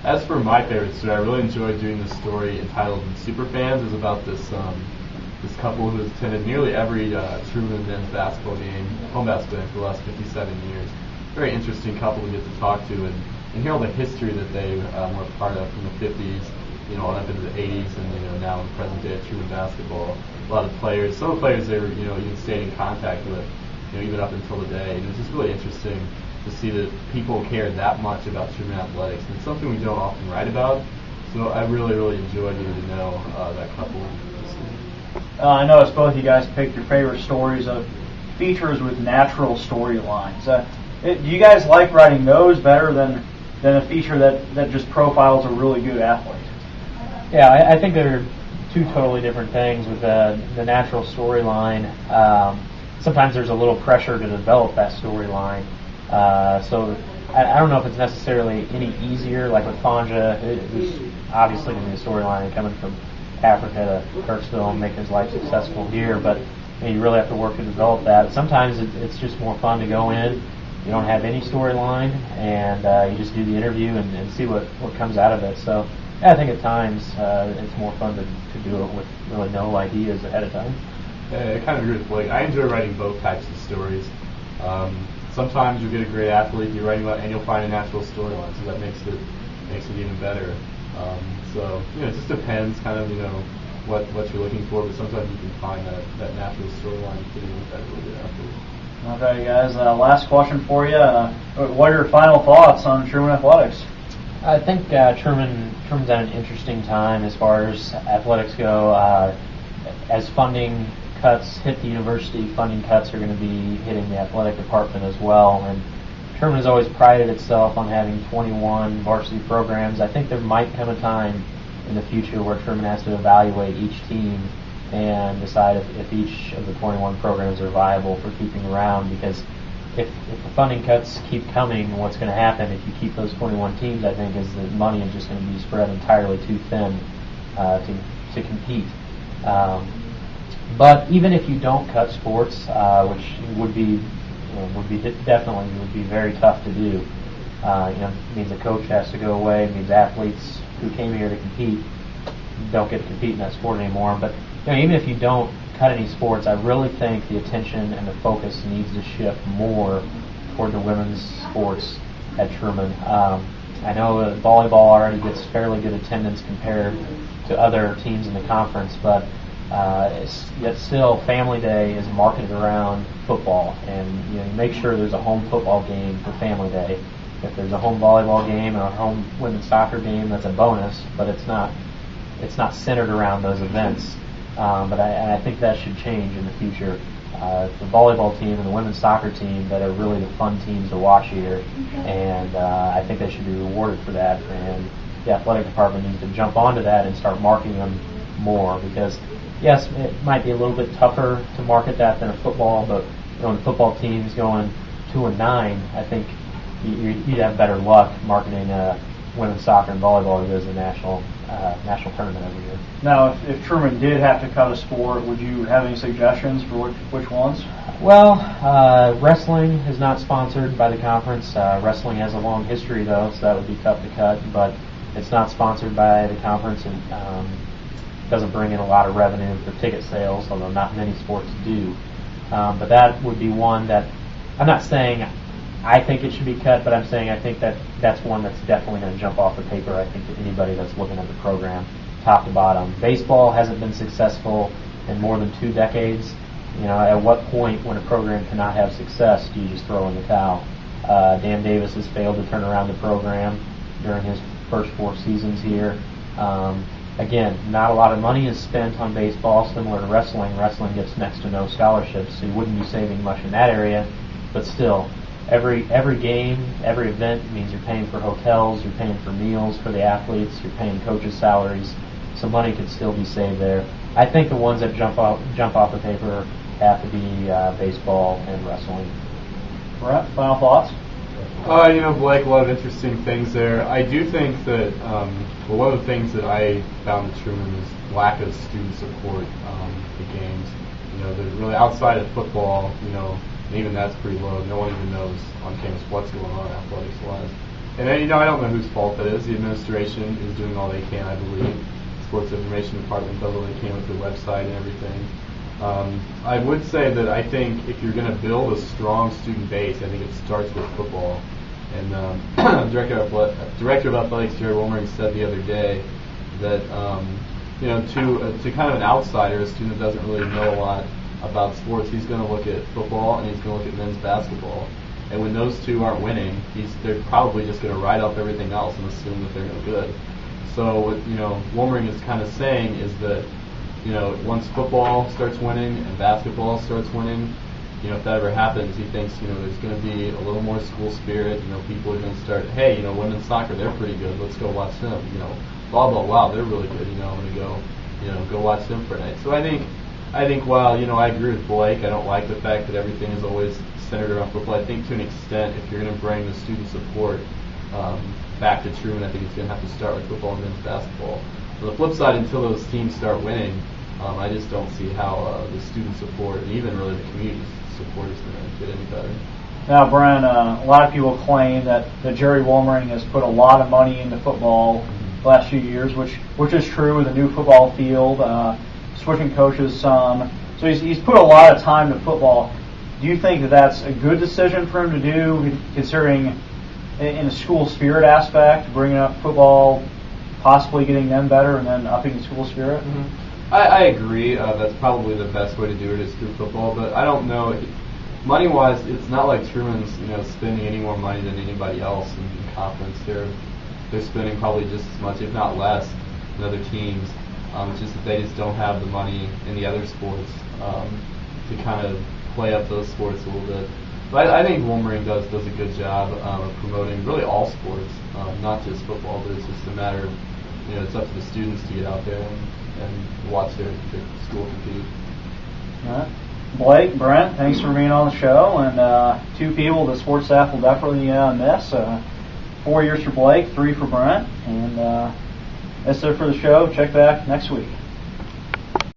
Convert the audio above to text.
As for my favorite story, I really enjoyed doing this story entitled "Superfans." It's about this couple who has attended nearly every Truman men's basketball game, home basketball game, for the last 57 years. Very interesting couple to get to talk to and hear all the history that they were a part of from the 50s, on up into the 80s, and now in the present day of Truman basketball. A lot of players, some of the players they were even stayed in contact with, even up until today. And it's just really interesting to see that people care that much about Truman athletics. And it's something we don't often write about. So I really, really enjoyed getting to know that couple. I noticed both of you guys picked your favorite stories of features with natural storylines. Do you guys like writing those better than a feature that just profiles a really good athlete? Yeah, I think they're two totally different things. With the natural storyline, sometimes there's a little pressure to develop that storyline. So I don't know if it's necessarily any easier. Like with Fanja, it was obviously going to be a storyline coming from Africa to Kirksville and making his life successful here, but you really have to work to develop that. Sometimes it's just more fun to go in. You don't have any storyline, and you just do the interview and see what comes out of it. So I think at times it's more fun to do it with really no ideas ahead of time. I kind of agree with Blake. I enjoy writing both types of stories. Sometimes you get a great athlete you're writing about, and you'll find a natural storyline, so that makes it even better. So it just depends, kind of what you're looking for, but sometimes you can find that natural storyline fitting with that really good athlete. Okay, guys. Last question for you. What are your final thoughts on Truman athletics? I think Truman's at an interesting time as far as athletics go. As funding cuts hit the university, funding cuts are going to be hitting the athletic department as well. And Truman has always prided itself on having 21 varsity programs. I think there might come a time in the future where Truman has to evaluate each team and decide if each of the 21 programs are viable for keeping around, because if the funding cuts keep coming, what's going to happen if you keep those 21 teams, I think, is that money is just going to be spread entirely too thin to compete. But even if you don't cut sports, which would be very tough to do, it means a coach has to go away, it means athletes who came here to compete don't get to compete in that sport anymore. But even if you don't cut any sports, I really think the attention and the focus needs to shift more toward the women's sports at Truman. I know that volleyball already gets fairly good attendance compared to other teams in the conference, but yet still Family Day is marketed around football, and you make sure there's a home football game for Family Day. If there's a home volleyball game and a home women's soccer game, that's a bonus, but it's not centered around those events. But I think that should change in the future. The volleyball team and the women's soccer team that are really the fun teams to watch here, and I think they should be rewarded for that. And the athletic department needs to jump onto that and start marketing them more, because yes, it might be a little bit tougher to market that than a football, but when the football team's going 2-9, I think you'd have better luck marketing women's soccer and volleyball that goes to the national tournament every year. Now, if Truman did have to cut a sport, would you have any suggestions for which ones? Well, wrestling is not sponsored by the conference. Wrestling has a long history, though, so that would be tough to cut, but it's not sponsored by the conference, and doesn't bring in a lot of revenue for ticket sales, although not many sports do. But that would be one that, I'm not saying I think it should be cut, but I'm saying I think that's one that's definitely going to jump off the paper, I think, to anybody that's looking at the program top to bottom. Baseball hasn't been successful in more than 2 decades. At what point when a program cannot have success do you just throw in the towel? Dan Davis has failed to turn around the program during his first 4 seasons here. Again, not a lot of money is spent on baseball, similar to wrestling. Wrestling gets next to no scholarships, so you wouldn't be saving much in that area. But still, every game, every event means you're paying for hotels, you're paying for meals for the athletes, you're paying coaches' salaries, so money could still be saved there. I think the ones that jump off the paper have to be baseball and wrestling. Brent, final thoughts? Blake, a lot of interesting things there. I do think that one of the things that I found at Truman is lack of student support at the games. They're really outside of football, and even that's pretty low. No one even knows on campus what's going on athletics-wise. And I don't know whose fault that is. The administration is doing all they can, I believe. Sports Information Department does all they can with their website and everything. I would say that I think if you're going to build a strong student base, I think it starts with football. And Director of Athletics Jerry Wolmering said the other day that to kind of an outsider, a student that doesn't really know a lot about sports, he's going to look at football and he's going to look at men's basketball. And when those two aren't winning, they're probably just going to write off everything else and assume that they're no good. So what Wolmering is kind of saying is that once football starts winning and basketball starts winning, if that ever happens, he thinks there's going to be a little more school spirit. People are going to start, hey, women's soccer, they're pretty good. Let's go watch them. Blah blah blah, they're really good. I'm going to go watch them for a night. So I think while I agree with Blake, I don't like the fact that everything is always centered around football. I think to an extent, if you're going to bring the student support back to Truman, I think it's going to have to start with football and men's basketball. On the flip side, until those teams start winning, I just don't see how the student support and even really the community support is going to get any better. Now, Brent, a lot of people claim that Jerry Wolmering has put a lot of money into football the last few years, which is true with a new football field, switching coaches some. So he's put a lot of time to football. Do you think that that's a good decision for him to do, considering in a school spirit aspect, bringing up football, possibly getting them better, and then upping the school spirit? Mm-hmm. I agree. That's probably the best way to do it is through football, but I don't know. Money-wise, it's not like Truman's spending any more money than anybody else in conference. They're spending probably just as much, if not less, than other teams. It's just that they just don't have the money in the other sports to kind of play up those sports a little bit. But I think Wolmering does a good job of promoting really all sports, not just football, but it's just a matter of, it's up to the students to get out there and watch their school compete. All right. Blake, Brent, thanks for being on the show, and two people the sports staff will definitely miss. 4 years for Blake, 3 for Brent, and that's it for the show. Check back next week.